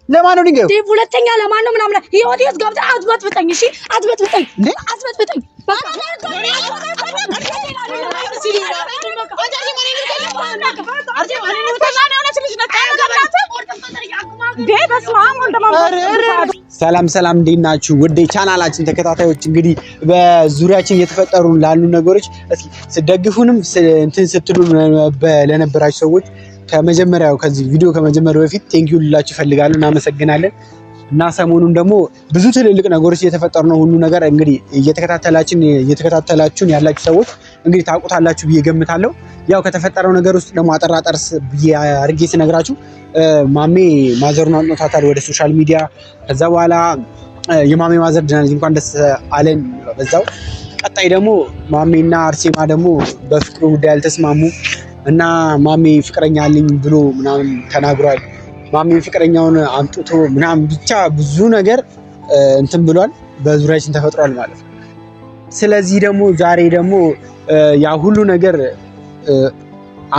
ለማን ነው ድንጋዩ? ሁለተኛ ለማን ነው ምናምን ህይወት ይወት ገብታ አትበጥብጠኝ። እሺ አትበጥብጠኝ። ሰላም እንዴት ናችሁ? ወደ ቻናላችን ተከታታዮች እንግዲህ በዙሪያችን እየተፈጠሩ ላሉ ነገሮች እስኪ ስደግፉንም እንትን ስትሉ ለነበራችሁ ሰዎች ከመጀመሪያው ከዚህ ቪዲዮ ከመጀመሪያው በፊት ቴንክ ዩ ልላችሁ እፈልጋለሁ። እናመሰግናለን። እና ሰሞኑን ደግሞ ብዙ ትልልቅ ነገሮች እየተፈጠሩ ነው። ሁሉ ነገር እንግዲህ እየተከታተላችሁን ያላችሁ ሰዎች እንግዲህ ታውቁታላችሁ ብዬ ገምታለሁ። ያው ከተፈጠረው ነገር ውስጥ ደግሞ አጠራጠርስ ብዬ አድርጌ ስነግራችሁ ማሜ ማዘሩን አጥኖታታል ወደ ሶሻል ሚዲያ። ከዛ በኋላ የማሜ ማዘር ድናለች፣ እንኳን ደስ አለን በዛው። ቀጣይ ደግሞ ማሜና አርሴማ ደግሞ በፍቅሩ ጉዳይ አልተስማሙ እና ማሜ ፍቅረኛ አለኝ ብሎ ምናምን ተናግሯል። ማሜ ፍቅረኛውን አምጥቶ ምናምን ብቻ ብዙ ነገር እንትን ብሏል፣ በዙሪያችን ተፈጥሯል ማለት ነው። ስለዚህ ደግሞ ዛሬ ደግሞ ያ ሁሉ ነገር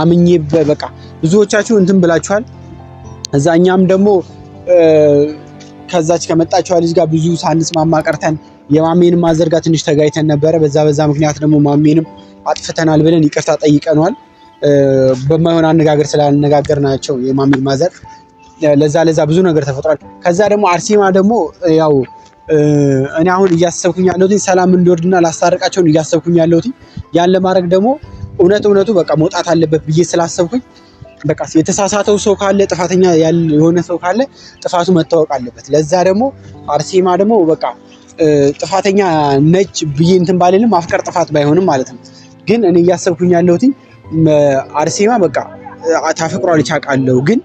አምኜ በቃ ብዙዎቻችሁ እንትን ብላችኋል። እዛ እኛም ደግሞ ከዛች ከመጣችዋ ልጅ ጋር ብዙ ሳንስማማ ቀርተን የማሜን ማዘርጋ ትንሽ ተጋይተን ነበረ። በዛ ምክንያት ደግሞ ማሜንም አጥፍተናል ብለን ይቅርታ ጠይቀነዋል። በማይሆን አነጋገር ስላልነጋገርናቸው የማሜን ማዘር ለዛ ብዙ ነገር ተፈጥሯል። ከዛ ደግሞ አርሴማ ደግሞ ያው እኔ አሁን እያሰብኩኝ ያለሁት ሰላም እንዲወርድና ላስታርቃቸውን እያሰብኩኝ ያለሁት ያን ለማድረግ ደግሞ እውነቱ በቃ መውጣት አለበት ብዬ ስላሰብኩኝ በቃ የተሳሳተው ሰው ካለ ጥፋተኛ የሆነ ሰው ካለ ጥፋቱ መታወቅ አለበት። ለዛ ደግሞ አርሴማ ደግሞ በቃ ጥፋተኛ ነች ብዬ እንትን ባልልም ማፍቀር ጥፋት ባይሆንም ማለት ነው። ግን እኔ እያሰብኩኝ ያለሁት አርሴማ በቃ ታፈቅሯለች አውቃለሁ፣ ግን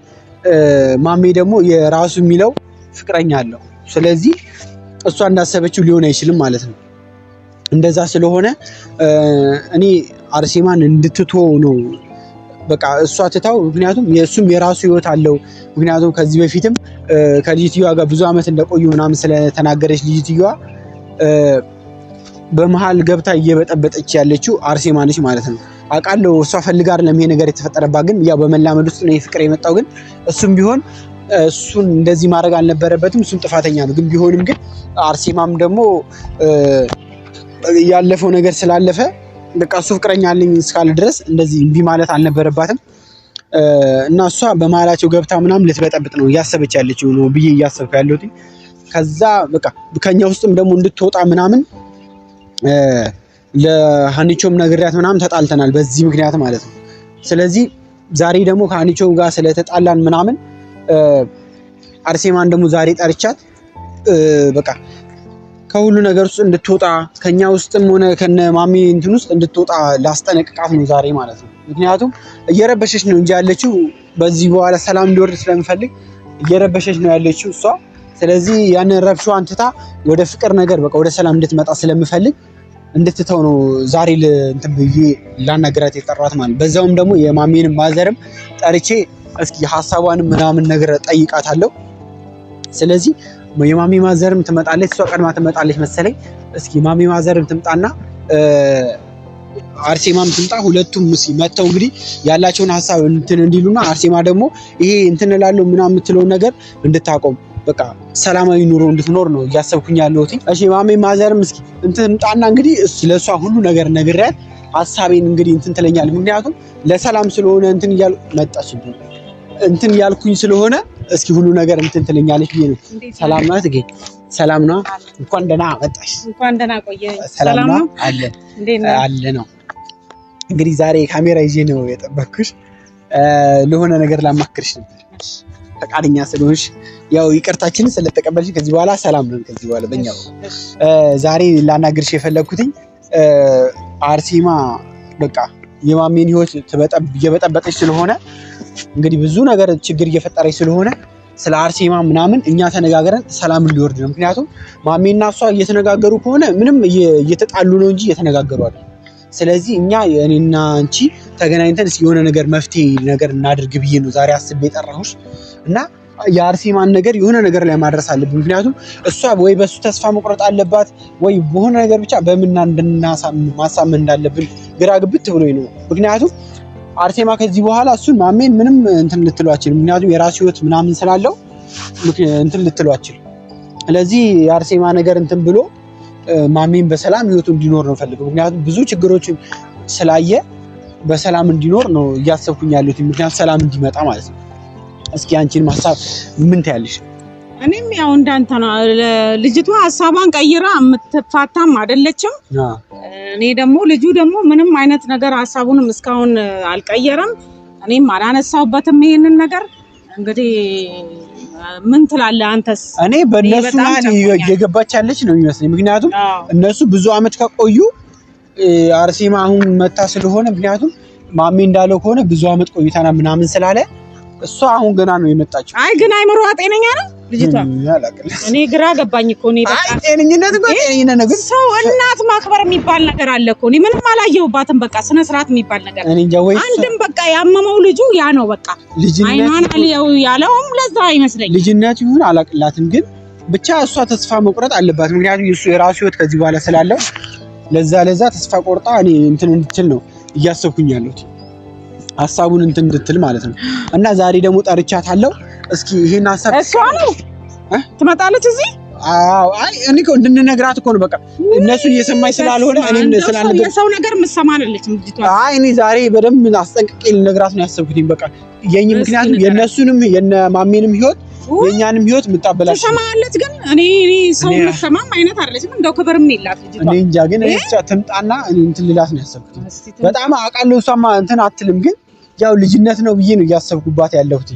ማሜ ደግሞ የራሱ የሚለው ፍቅረኛ አለው። ስለዚህ እሷ እንዳሰበችው ሊሆን አይችልም ማለት ነው። እንደዛ ስለሆነ እኔ አርሴማን እንድትተው ነው በቃ እሷ ትታው። ምክንያቱም የእሱም የራሱ ህይወት አለው። ምክንያቱም ከዚህ በፊትም ከልጅትየዋ ጋር ብዙ ዓመት እንደቆዩ ምናምን ስለተናገረች ልጅትየዋ በመሀል ገብታ እየበጠበጠች ያለችው አርሴማ ነች ማለት ነው። አውቃለሁ እሷ ፈልጋ አይደለም ይሄ ነገር የተፈጠረባት፣ ግን ያው በመላመድ ውስጥ ነው ፍቅር የመጣው። ግን እሱም ቢሆን እሱን እንደዚህ ማድረግ አልነበረበትም። እሱም ጥፋተኛ ነው። ግን ቢሆንም ግን አርሴማም ደግሞ ያለፈው ነገር ስላለፈ በቃ እሱ ፍቅረኛ አለኝ እስካለ ድረስ እንደዚህ እምቢ ማለት አልነበረባትም። እና እሷ በመሀላቸው ገብታ ምናምን ልትበጠብጥ ነው እያሰበች ያለችው ነው ብዬ እያሰብኩ ያለሁት። ከዛ በቃ ከኛ ውስጥም ደግሞ እንድትወጣ ምናምን ለሃኒቾም ነግሪያት ምናምን ተጣልተናል በዚህ ምክንያት ማለት ነው። ስለዚህ ዛሬ ደግሞ ከሃኒቾ ጋር ስለተጣላን ምናምን አርሴማን ደግሞ ዛሬ ጠርቻት በቃ ከሁሉ ነገር ውስጥ እንድትወጣ ከኛ ውስጥም ሆነ ከነ ማሜ እንትን ውስጥ እንድትወጣ ላስጠነቅቃት ነው ዛሬ ማለት ነው። ምክንያቱም እየረበሸች ነው እንጂ ያለችው በዚህ በኋላ ሰላም እንዲወርድ ስለምፈልግ እየረበሸች ነው ያለችው እሷ። ስለዚህ ያንን ረብሻዋን ትታ ወደ ፍቅር ነገር በቃ ወደ ሰላም እንድትመጣ ስለምፈልግ እንድትተው ነው ዛሬ እንትን ብዬ ላናገራት የጠራት ማለት። በዛውም ደግሞ የማሜንም ማዘርም ጠርቼ እስኪ ሀሳቧንም ምናምን ነገር ጠይቃታለሁ። ስለዚህ የማሜ ማዘርም ትመጣለች፣ እሷ ቀድማ ትመጣለች መሰለኝ። እስኪ ማሜ ማዘርም ትምጣና አርሴማም ትምጣ። ሁለቱም እስኪ መተው እንግዲህ ያላቸውን ሀሳብ እንትን እንዲሉና አርሴማ ደግሞ ይሄ እንትን እላለሁ ምናምን የምትለውን ነገር እንድታቆም በቃ ሰላማዊ ኑሮ እንድትኖር ነው እያሰብኩኝ ያለሁት። እሺ ማሜ ማዘርም እስኪ እንትን ትምጣና እንግዲህ ለሷ ሁሉ ነገር ነግሬያት ሀሳቤን እንግዲህ እንትን ትለኛለች። ምክንያቱም ለሰላም ስለሆነ እንትን እያልኩ መጣችብኝ እንትን እያልኩኝ ስለሆነ እስኪ ሁሉ ነገር እንትን ትለኛለች ብዬ ነው። ሰላም ናት ግን ሰላም ነው። እንኳን ደህና መጣሽ። እንኳን ደህና ቆየ። ሰላም ነው አለ ነው። እንግዲህ ዛሬ ካሜራ ይዤ ነው የጠበኩሽ። ለሆነ ነገር ላማክርሽ ነበር ፈቃደኛ ስለሆንሽ ያው ይቅርታችንን ስለተቀበልሽ ከዚህ በኋላ ሰላም ነን። ከዚህ በኋላ በእኛ ዛሬ ላናግርሽ የፈለኩትኝ አርሴማ በቃ የማሜን ህይወት እየበጠበጠች ስለሆነ እንግዲህ ብዙ ነገር ችግር እየፈጠረች ስለሆነ ስለ አርሴማ ምናምን እኛ ተነጋግረን ሰላም እንዲወርድ ነው። ምክንያቱም ማሜና እሷ እየተነጋገሩ ከሆነ ምንም እየተጣሉ ነው እንጂ እየተነጋገሩ አይደል። ስለዚህ እኛ እኔና አንቺ ተገናኝተን የሆነ ነገር መፍትሄ ነገር እናድርግ ብዬ ነው ዛሬ አስቤ የጠራሁሽ። እና የአርሴማን ነገር የሆነ ነገር ላይ ማድረስ አለብን። ምክንያቱም እሷ ወይ በሱ ተስፋ መቁረጥ አለባት ወይ በሆነ ነገር ብቻ በምን ማሳመን እንዳለብን ግራ ግብት ብሎኝ ነው። ምክንያቱም አርሴማ ከዚህ በኋላ እሱን ማሜን ምንም እንትን ልትሏችን፣ ምክንያቱም የራሱ ህይወት ምናምን ስላለው እንትን ልትሏችሁ። ስለዚህ የአርሴማ ነገር እንትን ብሎ ማሜን በሰላም ህይወቱ እንዲኖር ነው ፈልገው። ምክንያቱም ብዙ ችግሮችን ስላየ በሰላም እንዲኖር ነው እያሰብኩኝ ያለሁት። ምክንያቱም ሰላም እንዲመጣ ማለት ነው። እስኪ አንቺን ሐሳብ ምን ታያለሽ? እኔም ያው እንዳንተ ነው። ልጅቷ ሐሳቧን ቀይራ የምትፋታም አይደለችም። እኔ ደግሞ ልጁ ደግሞ ምንም አይነት ነገር ሐሳቡንም እስካሁን አልቀየረም። እኔም አላነሳውበትም ይሄንን ነገር። እንግዲህ ምን ትላለህ አንተስ? እኔ በእነሱ መሀል እየገባች ያለች ነው የሚመስለኝ። ምክንያቱም እነሱ ብዙ አመት ከቆዩ አርሴማ አሁን መታ ስለሆነ፣ ምክንያቱም ማሜ እንዳለው ከሆነ ብዙ አመት ቆይታና ምናምን ስላለ እሷ አሁን ገና ነው የመጣችው። አይ ግን አይምሮዋ ጤነኛ ነው ልጅቷ? እኔ ግራ ገባኝ እኮ ነው። አይ ጤነኝነት እኮ ጤነኝነት ነው፣ ግን ሰው እናት ማክበር የሚባል ነገር አለ እኮ። እኔ ምንም አላየሁባትም። በቃ ስነ ስርዓት የሚባል ነገር እኔ እንጃ። ወይ አንድም በቃ ያመመው ልጁ ያ ነው በቃ አይኗን ያለውም ለዛ አይመስለኝ። ልጅነት ይሁን አላቅላትም፣ ግን ብቻ እሷ ተስፋ መቁረጥ አለባት። ምክንያቱም እሱ የራሱ ህይወት ከዚህ በኋላ ስላለው ለዛ ተስፋ ቆርጣ እኔ እንትን እንድትል ነው እያሰብኩኝ ያለሁት፣ ሐሳቡን እንትን እንድትል ማለት ነው። እና ዛሬ ደግሞ ጠርቻታለሁ። እስኪ ይሄን ሐሳብ እሷ ነው ትመጣለች እዚህ። አዎ አይ እኔ እኮ እንድንነግራት እኮ ነው በቃ እነሱን እየሰማኝ ስላልሆነ እኔም ስላልነገር የሰው ነገር ምሰማነለች ልጅቷ። አይ እኔ ዛሬ በደንብ አስጠንቅቄ ልነግራት ነው ያሰብኩት። በቃ ምክንያቱም የነሱንም የማሜንም ህይወት የኛንም ህይወት ምጣበላሽ ትሰማለች። ግን እኔ ሰው መሰማም አይነት አይደለችም። እንደው ክብርም የላት ልጅቷ። እኔ እንጃ። ግን እሷ ትምጣና እኔ እንትን ልላት ነው ያሰብኩት። በጣም አውቃለሁ እሷማ እንትን አትልም፣ ግን ያው ልጅነት ነው ብዬ ነው እያሰብኩባት ያለሁት።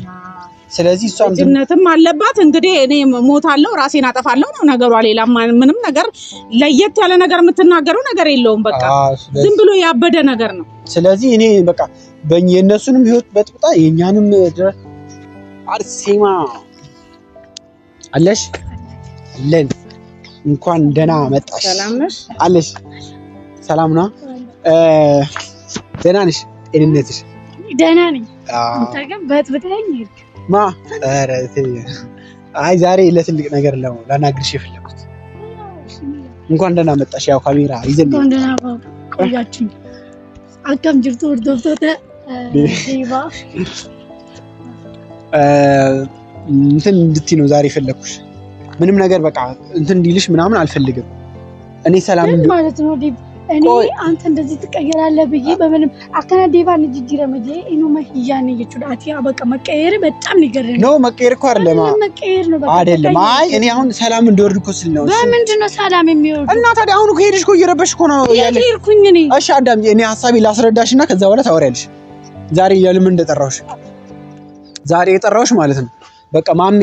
ስለዚህ እሷ ልጅነትም አለባት። እንግዲህ እኔ ሞታለሁ ራሴን አጠፋለሁ ነው ነገሯ። ሌላ ምንም ነገር ለየት ያለ ነገር የምትናገረው ነገር የለውም። በቃ ዝም ብሎ ያበደ ነገር ነው። ስለዚህ እኔ በቃ የእነሱንም ህይወት በጥብጣ የኛንም አርሴማ አለሽ አለን። እንኳን ደህና መጣሽ። ሰላም ነሽ? አለሽ ሰላም ነው? ደህና ነሽ? ጤንነትሽ? ደህና ነኝ። አንተ ግን በጥብጠኝ ማ ኧረ አይ ዛሬ ለትልቅ ነገር ላናግርሽ የፈለኩት። እንኳን ደህና መጣሽ። ያው ካሜራ ይዘን እንኳን ደህና ቆያችሁ። አካም ጅርቶ ወርዶቶተ ዲባ እንትን እንድትይ ነው ዛሬ የፈለኩሽ። ምንም ነገር በቃ እንትን እንዲልሽ ምናምን አልፈልግም። እኔ ሰላም ማለት ነው ዲብ እኔ አንተ እንደዚህ ትቀየራለህ ብዬ በምንም አከና ዲባ ንጅጅረ መጄ ኢኑ ማህያን ይችላል። ያ በቃ መቀየር በጣም ይገርም ነው። መቀየር እኮ መቀየር ነው በቃ አይደለም። አይ እኔ አሁን ሰላም እንዲወርድ እኮ ስል ነው። በምንድን ነው ሰላም የሚወርድ? እና ታዲያ አሁን ከሄድሽ እኮ እየረበሽ እኮ ነው ያለሽ። ይርኩኝ እኔ እሺ አዳም እኔ ሐሳቤ ላስረዳሽና ከዛ በኋላ ታወሪያለሽ። ዛሬ ለምን እንደጠራሁሽ ዛሬ የጠራሁሽ ማለት ነው በቃ ማሜ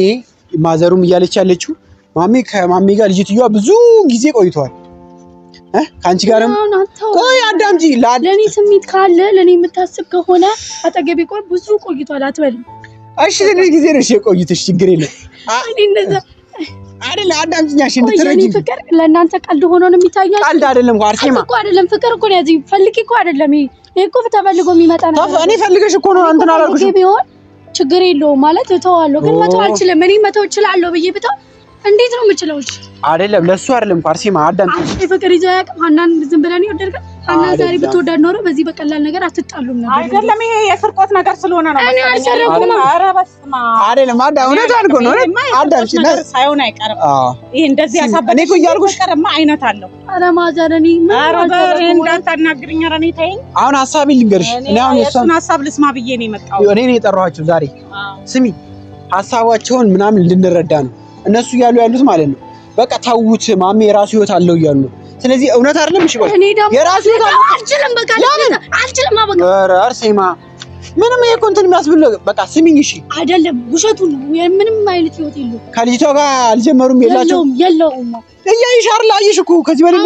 ማዘሩም እያለች ያለችው ማሜ ከማሜ ጋር ልጅትየዋ ብዙ ጊዜ ቆይቷል። ካንቺ ጋርም ቆይ አዳምጪ። ለኔ ስሜት ካለ ለኔ የምታስብ ከሆነ አጠገቤ ቆይ ብዙ ቆይቷል አትበልም። እሺ ለኔ ጊዜ ነው የቆይተሽ ችግር የለም። እኔ እንደዛ አይደለ አዳምጪኝ። እሺ እንድትረጂ ፍቅር ለእናንተ ቀልድ ሆኖ ነው የሚታያችሁ። ቀልድ አይደለም አርሴማ እኮ አይደለም ፍቅር እኮ ነው። እዚህ ፈልጊ እኮ አይደለም ይሄ እኮ ተፈልጎ የሚመጣ ነገር። እኔ ፈልገሽ እኮ ነው እንትን አላልኩሽም። ቢሆን ችግር የለውም ማለት እተዋለሁ፣ ግን መተው አልችልም። እኔ መተው እችላለሁ ብዬ ብተው እንዴት ነው የምችለው? እሺ አይደለም ለሱ አይደለም አርሴማ አዳምጪኝ። አንቺ ፍቅር ይዘው ያውቅም ሀናን ዝም ብለን ይወደድከ ሀናን ዛሬ ብትወዳድ ኖሮ በዚህ በቀላል ነገር አትጣሉም ነበር። አይደለም ይሄ የስርቆት ነገር ስለሆነ ነው። እኔ አልሰረኩም። ኧረ በስመ አብ አይደለም እውነት አልኩ ነው። አዳምጪኝ ሳይሆን አይቀርም። ይሄ እንደዚህ ያሳበደ እኔ እኮ እያልኩሽ ቀርማ አይነት አለው። ኧረ ማዘር እኔ እንዳታናግሪኝ። ኧረ እኔ ተይኝ። አሁን ሐሳቤ ልንገርሽ። እኔ አሁን የእሱን ሐሳብ ልስማ ብዬ ነው የመጣሁት። እኔ የጠራኋቸው ዛሬ ስሚ ሐሳባቸውን ምናምን እንድንረዳ ነው። እነሱ እያሉ ያሉት ማለት ነው በቃ ታውት ማሜ የራሱ ህይወት አለው እያሉ ነው። ስለዚህ እውነት አይደለም። እሺ ቆይ የራሱ ህይወት አለው አልችልም። በቃ አልችልም። በቃ ኧረ አርሴማ ምንም ይሄ እንትን የሚያስብል በቃ ስሚኝ። እሺ አይደለም ውሸቱን ነው። ምንም አይነት ህይወት የለውም። ከልጅቷ ጋር አልጀመሩም። የለውም። እያይሽ አይደል? አየሽ እኮ ከዚህ በላይ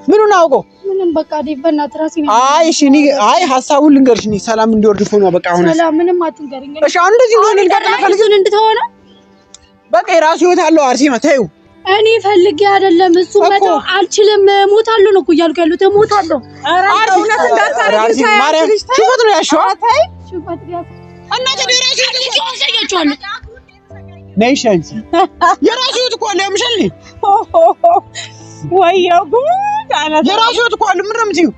ምኑን አውቀው ምንም በቃ ዲበና ትራሲ ነው። አይ እሺ እኔ አይ ሐሳቡን ልንገርሽ። እኔ ሰላም እንዲወርድ እኮ ነው በቃ አሁን ሰላም ምንም አትንገሪኝ። እሺ አሁን እንደዚህ ነው ልንገርሽ እንድትሆነ በቃ የራሱ ህይወት አለው። አርሴማ ተይው። እኔ ፈልጌ አይደለም እሱ መተው አልችልም። ሞታለሁ ነው እኮ እያልኩ ያሉት ሞታለሁ። እውነት እንዳታረጊ ማርያም ሽፈት ነው ያሽዋ ታይ ሽፈት ያስ እና ተደራሽ ያሳያችኋለሁ። ነይ ሻንቺ የራሱ ህይወት እኮ አለው። ያምሻል ወየው ጉድ አለ። የራሱ ህይወት እኮ አለው። ምንድን ነው የምትይው?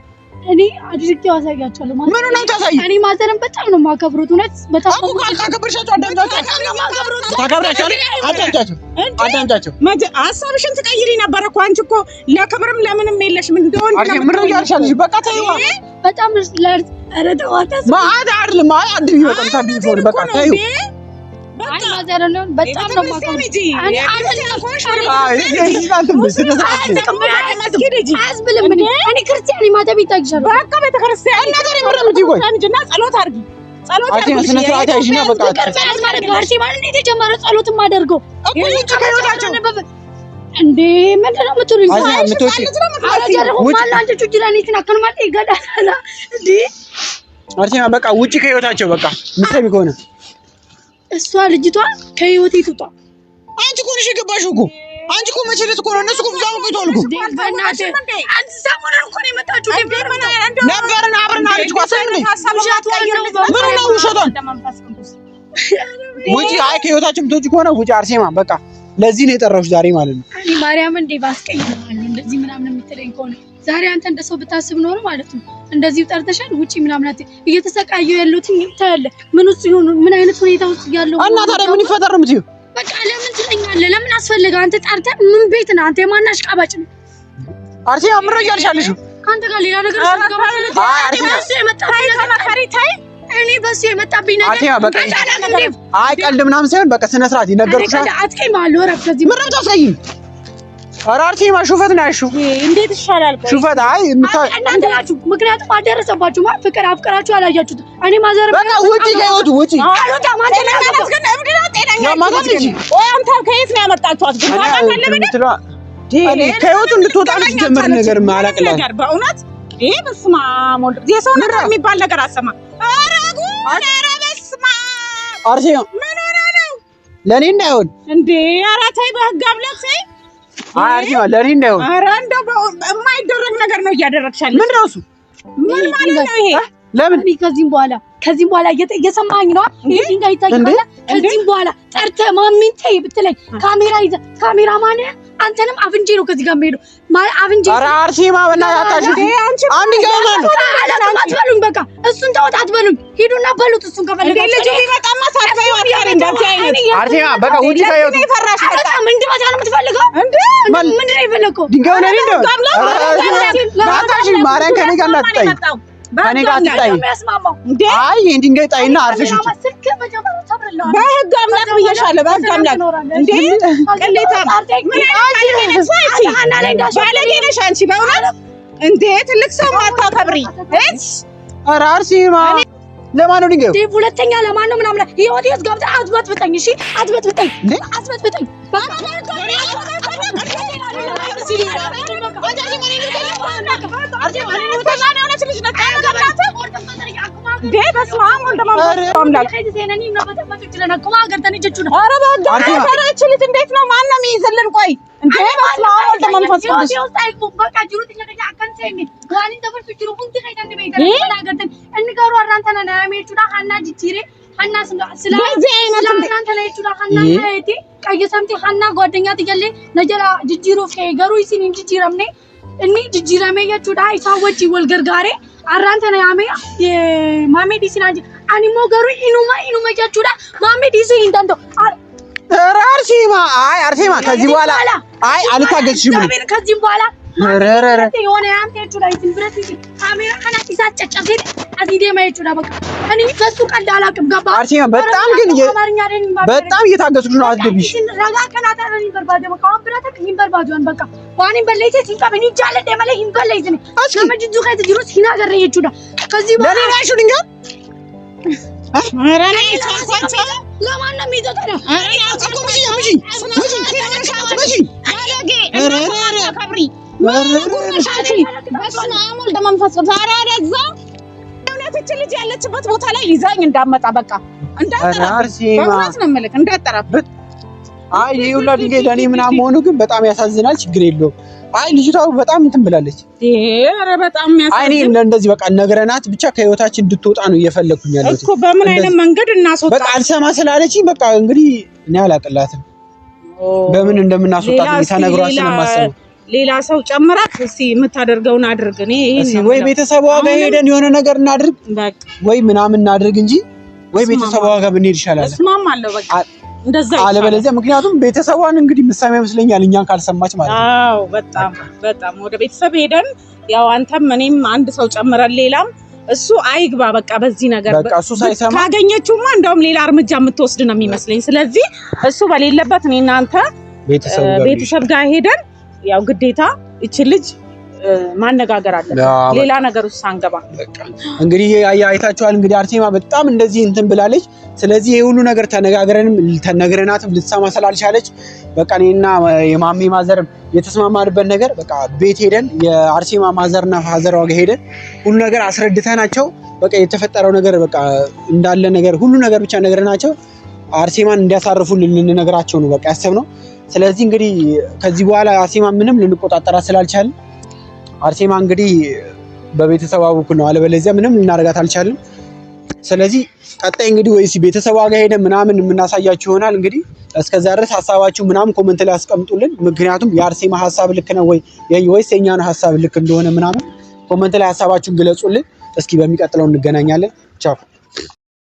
እኔ አድርጌው አሳያቸዋለሁ ማለት ምን ነው ታሳይ? እኔ ማዘርን በጣም ነው የማከብሩት። እውነት በጣም ነው ካከብርሻቸው አዳምጫቸው ሀሳብሽን ትቀይሪ ነበር እኮ አንቺ እኮ ለክብርም ለምንም የለሽም እንደሆነ ምን ነው ያልሻልሽ? በቃ ተይዋ በጣም ረተዋታስ ማአድ አይደለም ማአድ ይወጣል ታዲያ በቃ ተይው አይ ማዘርን በጣም ነው የማከብሩት። እኔ ክርስቲያን ማተብ ይታግሻል። በቃ ቤተክርስቲያን ነገር ምረምጂ ቆይ አንቺና ጸሎት አድርጊ ጸሎት አድርጊ ስነ ስርዓት አይሽና በቃ ጸሎት ማድረግ ጋር ሲባል እንዴት የጀመረ ጸሎትን ማደርገው እንዴ ምንድነው የምትሉኝ? በቃ ውጪ ከህይወታቸው በቃ ምትሰሚ ከሆነ እሷ ልጅቷ ከህይወቴ ትውጣ። አንቺ እኮ ነሽ የገባሽው እኮ አንቺ እኮ መቼ ዕለት እኮ ነው እነሱ እኮ ብዛው ቆይቷል እኮ አንቺ ሰሞኑን እኮ ነው የመጣችው ነበርን አብረን አለች እኮ አሰምኝ ምን ነው ውሸቷን ውጪ አይ ከህይወታችን ምትወጪ ከሆነ ውጪ አርሴማ በቃ ለዚህ ነው የጠራሁሽ ዛሬ ማለት ነው። እኔ ማርያም እንዴ ባስቀይማለሁ እንደዚህ ምናምን የምትለኝ ከሆነ ዛሬ አንተ እንደሰው ብታስብ ኖሮ ማለት ነው እንደዚህ ጠርተሻል ውጪ ምናምን እየተሰቃየው ያለሁት ታያለ ምን ውስጥ ይሆኑ ምን አይነት ሁኔታ ውስጥ ያለው እና ታዲያ ምን ይፈጠር ነው የምትይው? በቃ ለምን ትለኛለህ? ለምን አስፈልገ አንተ ጠርተህ ምን ቤት ነህ አንተ? የማናሽ ቃባጭ ነው አርሴማ ምን ነው ያልሻለሽ? ካንተ ጋር ሌላ ነገር ስለገባለች አርሴማ የመጣብኝ ነገር ታይ እኔ በሱ የመጣብኝ ነገር አርሴማ በቃ አይ ቀልድ ምናምን ሳይሆን በቃ ስነ ስርዓት ይነገርኩሻል። አትቀይ ማለት ወራፍ ከዚህ ምን ነው ታስቀይ? ኧረ አርሴማ ሹፈት ነው ያልሽው። እንዴት ይሻላል? ሹፈት አይ እናንተ ናችሁ። ምክንያቱም አደረሰባችሁ ማለት ፍቅር አፍቅራችሁ አላያችሁት። እኔ ማዘር በቃ ውጪ ከህይወቱ ውጪ አሉታ ማለት ነው። ግን እብድና ጤናኛ ወይ አንተ ከየት ነው ያመጣችኋት? ግን ከህይወቱ እንድትወጣ ጀመር ነገር ማላቀላት ነገር በእውነት ይሄ በስመ አብ ወልድ የሰው ነገር የሚባል ነገር አሰማ። ኧረ ጉድ! ኧረ በስመ አብ አርሴማ ምን ሆነ ነው ለኔ እንዳይሆን እንዴ? ኧረ ተይ በህግ አምላክ ተይ። አርሴማ ለኔ እንዳይሆን ኧረ እንደው የማይደረግ ነገር ነው እያደረግሻለሽ። ምንድን ነው እሱ? ምን ማለት ነው ይሄ? ለምን ከዚህም በኋላ እየሰማኝ ነው። ድንጋይ ይታያል። ከዚህም በኋላ ጠርተህ ማሚን ተይ ብትለኝ ካሜራ ይዘህ ካሜራማን አንተንም አፍንጄ ነው ከዚህ ጋር የምሄደው አፍንጄ። ኧረ አርሴማ በእናትሽ አንድ ጋር አትበሉኝ። በቃ እሱን ተወት አትበሉኝ። ሂዱና በሉት እሱን ከፈለጋችሁ። ልጅ ቢመጣማ ታጥበው አታሪ እንደዚህ አይነት አርሴማ በቃ ውጪ ከህይወቱ ይፈራሽ በጣም እንድመታ ነው የምትፈልገው? ምንድን ነው የፈለከው? ድንጋይ ነው እንደው ባታሽ ማርያም ከኔ ጋር እንዳትጣይ ከኔ ጋር አትጣይ። አይ ይሄን ድንጋይ ጣይና አርፈሽ ውጪ። በህግ አምላክ ብዬሻለሁ። በህግ አምላክ እንዴ ቅሌታ ምን አይነት ባለጌ ነሽ አንቺ በእውነት እንዴ! ትልቅ ሰው ማታከብሪ እስ ኧረ አርሴማ ለማን ነው ድንጋዩ? ሁለተኛ ለማን ነው ምናምን ህይወት ይስ ገብታ አትበጥብጠኝ። እሺ አትበጥብጠኝ። እንዴት ነው ማነው የሚይዝልን? ቆይ እንዴ በስመ አብ ወልድ መንፈስ ቅዱስ ጓደኛ ትገለ ነጀራ ጅጅሩፍ ገሩ ይሲን ጅጅራምኔ እኒ ጅጅራሜ ያቹዳ ኢሳወጪ ወልገርጋሬ አራንተና ያሜ ማሜ ዲሲናጂ አኒሞ ገሩ ኢኑማ ያቹዳ ማሜ ዲሲ ኢንታንቶ ኧረ አርሴማ አይ አርሴማ ከዚህ በኋላ አይ አልታገስሽም። ከዚህ በኋላ ረረረ የሆነ ያንተ ያቹዳ ይትን ብረት ይሲ ካሜራ ካና ኢሳጨጨ ሲል አዲዴ ማይቹዳ በቃ እኔ ከሱ ቀልድ አላውቅም። ገባ አርሴማ በጣም ግን በጣም እየታገስኩሽ ነው። አትደብሽ ረጋ ከናታ ነኝ በርባደ በቃ ብራተ ከኝ በርባጆን በቃ ዋኒ በለይቴ ሲንቀበኒ ጃለ ደመለ ይንበለይዝኒ ለምጅጁ ከይት ጅሩስ ሂና ገረ ይቹዳ ከዚህ ለኔ ናይሹ ድንጋ አረኔ ታንኳቻ ለማን ነው የሚዘጠረው? አረኔ አጥቆምሽ ያምሽ ምሽ አለጌ እረረ ከብሪ ወረጉርሻቺ በስመ አብ ወልድ መንፈስ ቅዱስ ዛሬ አደዛ እውነት እቺ ልጅ ያለችበት ቦታ ላይ ይዛኝ እንዳመጣ በቃ እንዳጠራ በእውነት ነው የምልህ እንዳጠራበት። አይ ይሄ ሁላ ድንጋይ ለኔ ምናምን ሆኖ ግን በጣም ያሳዝናል። ችግር የለውም። አይ ልጅቷ በጣም እንትን ብላለች። ኧረ በጣም ያሳዝናል። አይ እኔ እንደዚህ በቃ ነገረናት ብቻ ከህይወታችን እንድትወጣ ነው እየፈለኩኝ ያለሁት እኮ በምን አይነት መንገድ እናስወጣ በቃ አልሰማ ስላለችኝ በቃ እንግዲህ እኔ አላቅላትም በምን እንደምናስወጣት ተነግሯት ስለማሰብ ሌላ ሰው ጨምረህ እስቲ የምታደርገውን አድርግ። እኔ ይሄን ወይ ቤተሰቧ ጋር ሄደን የሆነ ነገር እናድርግ ወይ ምናምን እናድርግ እንጂ ወይ ቤተሰቧ ጋር ብንሄድ ይሻላል። እስማማለሁ በቃ እንደዛ ይሻላል። አለበለዚያ ምክንያቱም ቤተሰቧን እንግዲህ ምሳሌ ይመስለኛል እኛን ካልሰማች ማለት ነው። አዎ በጣም ወደ ቤተሰብ ሄደን ያው አንተም እኔም አንድ ሰው ጨምረን ሌላም እሱ አይግባ በቃ በዚህ ነገር በቃ እሱ ሳይሰማ ካገኘችውማ እንደውም ሌላ እርምጃ የምትወስድ ነው የሚመስለኝ። ስለዚህ እሱ በሌለበት እኔ እናንተ ቤተሰብ ጋር ሄደን ያው ግዴታ እቺ ልጅ ማነጋገር አለብን ሌላ ነገር ውስጥ አንገባ። እንግዲህ አይታችኋል እንግዲህ አርሴማ በጣም እንደዚህ እንትን ብላለች። ስለዚህ ይሄ ሁሉ ነገር ተነግረናትም ልትሰማ ስላልቻለች በቃ እኔና የማሜ ማዘር የተስማማንበት ነገር በቃ ቤት ሄደን የአርሴማ ማዘርና ፋዘር ጋር ሄደን ሁሉ ነገር አስረድተናቸው በቃ የተፈጠረው ነገር በቃ እንዳለ ነገር ሁሉ ነገር ብቻ ነግረናቸው አርሴማን እንዲያሳርፉልን ልንነግራቸው ነው በቃ ያሰብነው። ስለዚህ እንግዲህ ከዚህ በኋላ አርሴማ ምንም ልንቆጣጠራት ስላልቻልን አርሴማ እንግዲህ በቤተሰቧ በኩል ነው አለበለዚያ ምንም ልናደርጋት አልቻልንም። ስለዚህ ቀጣይ እንግዲህ ወይስ ቤተሰቧ ጋር ሄደን ምናምን የምናሳያችሁ ይሆናል። እንግዲህ እስከዛ ድረስ ሐሳባችሁ ምናምን ኮሜንት ላይ አስቀምጡልን። ምክንያቱም የአርሴማ ሐሳብ ልክ ነው ወይስ የኛ ነው ሐሳብ ልክ እንደሆነ ምናምን ኮሜንት ላይ ሐሳባችሁን ግለጹልን። እስኪ በሚቀጥለው እንገናኛለን። ቻው